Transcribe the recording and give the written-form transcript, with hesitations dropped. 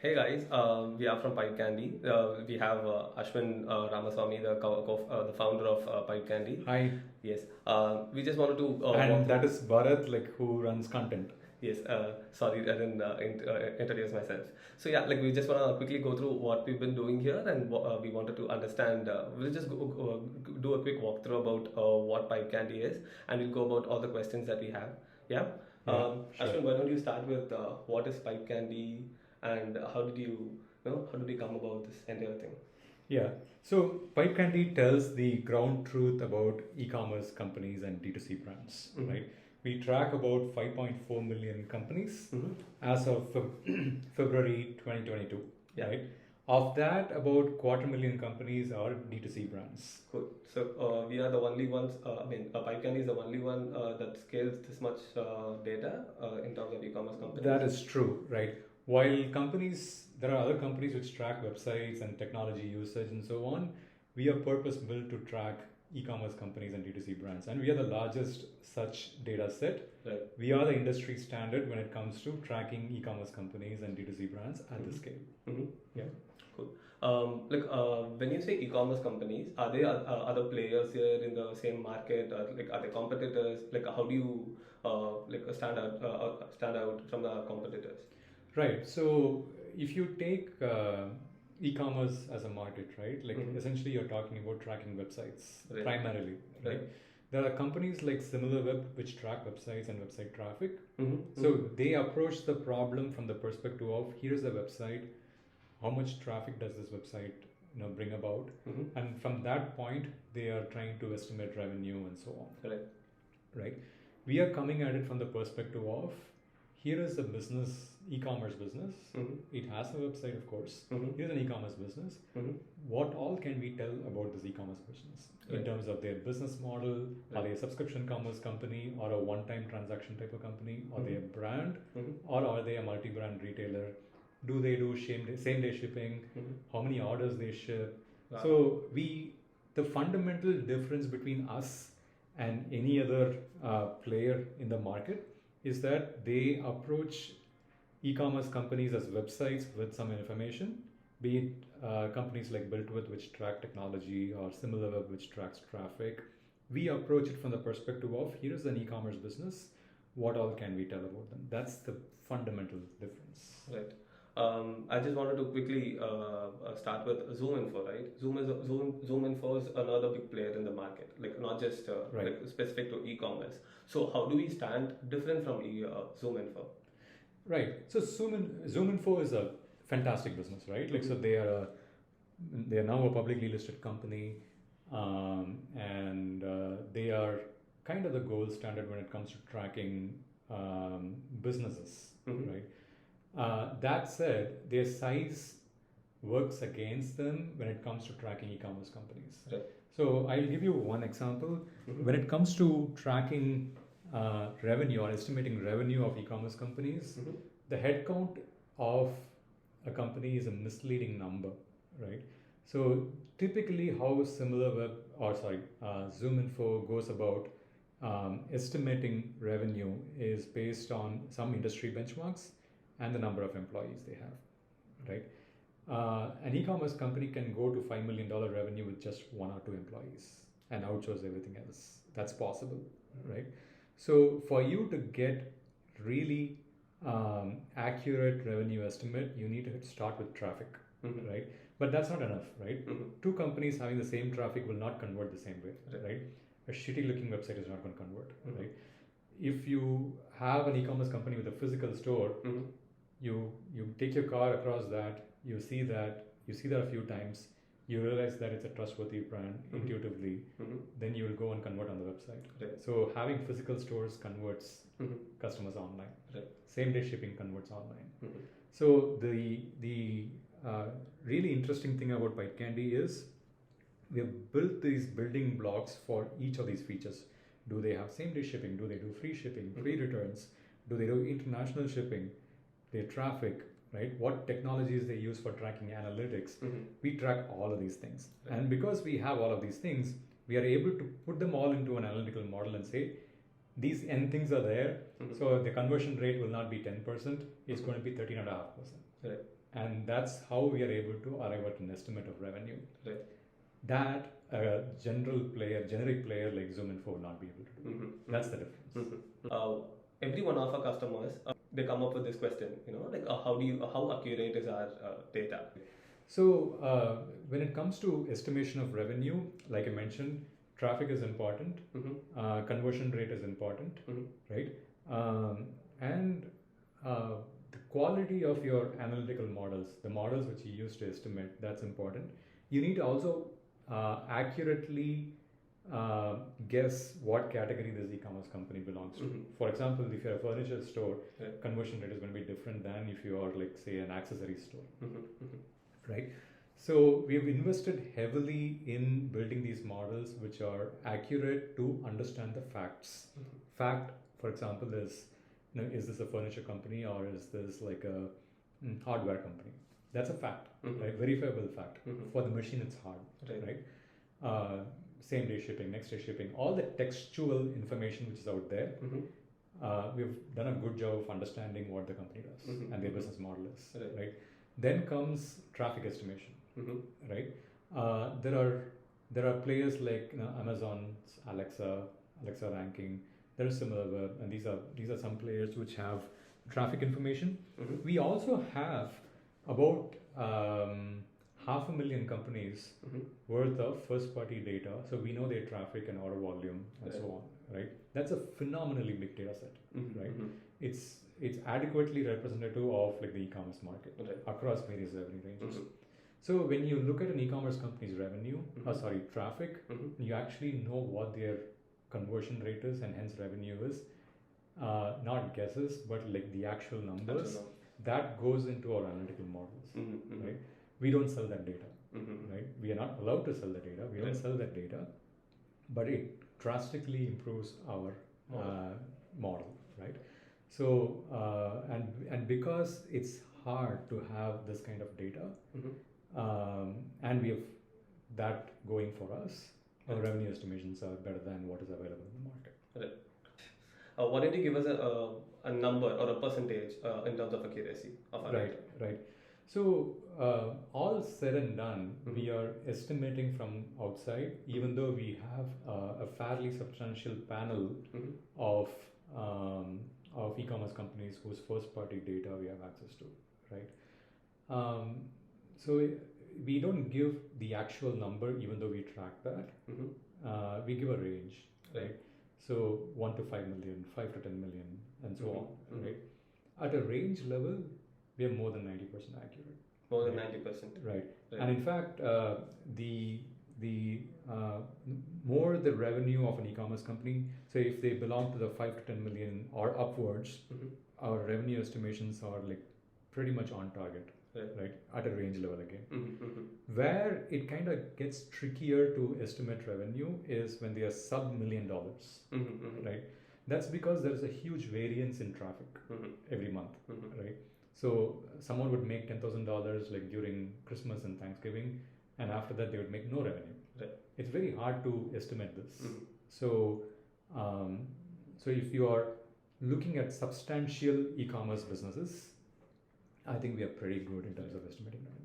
Hey guys, we are from PipeCandy. We have Ashwin Ramaswamy, the founder of PipeCandy. Hi, Yes, we just wanted to and that is Bharat, who runs content. Yes, sorry, I didn't introduce myself. So yeah, like we just want to quickly go through what we've been doing here, and we wanted to understand. We'll just do a quick walkthrough about what PipeCandy is, and we'll go about all the questions that we have. Yeah. Yeah, sure. Ashwin, why don't you start with what is PipeCandy, and how did you come about this entire thing? Yeah. So PipeCandy tells the ground truth about e-commerce companies and D2C brands, right? We track about 5.4 million companies as of February 2022, Yeah. right? Of that, about 250,000 companies are D2C brands. Cool. So we are the only ones. PipeCandy is the only one that scales this much data in terms of e-commerce companies. That is true, right? While there are other companies which track websites and technology usage and so on, we are purpose built to track e-commerce companies and D2C brands, and we are the largest such data set. Right. We are the industry standard when it comes to tracking e-commerce companies and D2C brands at this scale. Yeah. Cool. When you say e-commerce companies, are there other players here in the same market? Are they competitors? How do you stand out from the competitors? Right. So if you take e-commerce as a market, right? Essentially you're talking about tracking websites primarily, right? There are companies like SimilarWeb which track websites and website traffic. So they approach the problem from the perspective of here's the website, how much traffic does this website bring about, and from that point they are trying to estimate revenue and so on. Right. We are coming at it from the perspective of here is a business, e-commerce business. It has a website, of course. Here's an e-commerce business. What all can we tell about this e-commerce business in terms of their business model? Are they a subscription commerce company or a one-time transaction type of company? Are they a brand or are they a multi-brand retailer? Do they do same-day shipping? How many orders they ship? Wow. So the fundamental difference between us and any other player in the market is that they approach e-commerce companies as websites with some information, be it companies like BuiltWith which track technology or SimilarWeb which tracks traffic. We approach it from the perspective of here's an e-commerce business, what all can we tell about them? That's the fundamental difference. Right. I just wanted to quickly start with Zoominfo, right? Zoominfo is another big player in the market, not just specific to e-commerce. So how do we stand different from Zoominfo? Right. So Zoominfo is a fantastic business, right? So they are now a publicly listed company, and they are kind of the gold standard when it comes to tracking businesses, right? That said, their size works against them when it comes to tracking e-commerce companies. Right. So I'll give you one example. When it comes to tracking revenue or estimating revenue of e-commerce companies, the headcount of a company is a misleading number, right? So typically how Zoominfo goes about estimating revenue is based on some industry benchmarks and the number of employees they have, right? An e-commerce company can go to $5 million revenue with just 1 or 2 employees and outsource everything else. That's possible, right? So for you to get really accurate revenue estimate, you need to start with traffic, right? But that's not enough, right? 2 companies having the same traffic will not convert the same way, right? A shitty looking website is not going to convert, right? If you have an e-commerce company with a physical store, you take your car across that, you see that a few times, you realize that it's a trustworthy brand intuitively, then you will go and convert on the website. Right. So having physical stores converts customers online. Right. Same day shipping converts online. So the really interesting thing about PipeCandy is we have built these building blocks for each of these features. Do they have same day shipping? Do they do free shipping, free returns? Do they do international shipping? Their traffic, right? What technologies they use for tracking analytics. We track all of these things. Right. And because we have all of these things, we are able to put them all into an analytical model and say, these n things are there. So the conversion rate will not be 10%, it's going to be 13.5%. Right. And that's how we are able to arrive at an estimate of revenue. Right. That a generic player like Zoominfo will not be able to do. That's the difference. Every one of our customers, they come up with this question, like how accurate is our data? So when it comes to estimation of revenue, like I mentioned, traffic is important, conversion rate is important, right? And the quality of your analytical models, the models which you use to estimate, that's important. You need to also accurately guess what category this e-commerce company belongs to. For example, if you're a furniture store, conversion rate is going to be different than if you are, like, say, an accessory store, right? So we've invested heavily in building these models which are accurate to understand the facts. Fact, for example, is this a furniture company or is this like a hardware company? That's a fact, right? Verifiable fact. For the machine, it's hard, right? Same day shipping, next day shipping, all the textual information which is out there. We've done a good job of understanding what the company does and their business model is, right? Then comes traffic estimation, right? There are players like Amazon's Alexa ranking. There is SimilarWeb, and these are some players which have traffic information. We also have about 500,000 companies worth of first-party data, so we know their traffic and order volume and so on, right? That's a phenomenally big data set, right? It's adequately representative of like the e-commerce market across various revenue ranges. So when you look at an e-commerce company's revenue, traffic, you actually know what their conversion rate is and hence revenue is, not guesses, but like the actual numbers. That goes into our analytical models, right? We don't sell that data, right? We are not allowed to sell the data. We don't sell that data, but it drastically improves our model, right? So and because it's hard to have this kind of data, and we have that going for us, our revenue estimations are better than what is available in the market. Right. Why don't you give us a number or a percentage in terms of accuracy of our data? Right. So all said and done, we are estimating from outside, even though we have a fairly substantial panel of e-commerce companies whose first-party data we have access to, right? So we don't give the actual number, even though we track that. We give a range, right? So 1 to 5 million, 5 to 10 million, and so on, right? At a range level, we are more than 90% accurate. More than 90%. Right. And in fact, the more the revenue of an e-commerce company, so if they belong to the 5 to 10 million or upwards, our revenue estimations are like pretty much on target, right? At a range level again. Where it kind of gets trickier to estimate revenue is when they are sub $1 million, right? That's because there's a huge variance in traffic every month, right? So someone would make $10,000 like during Christmas and Thanksgiving, and after that they would make no revenue. It's very hard to estimate this. So if you are looking at substantial e-commerce businesses, I think we are pretty good in terms of estimating revenue.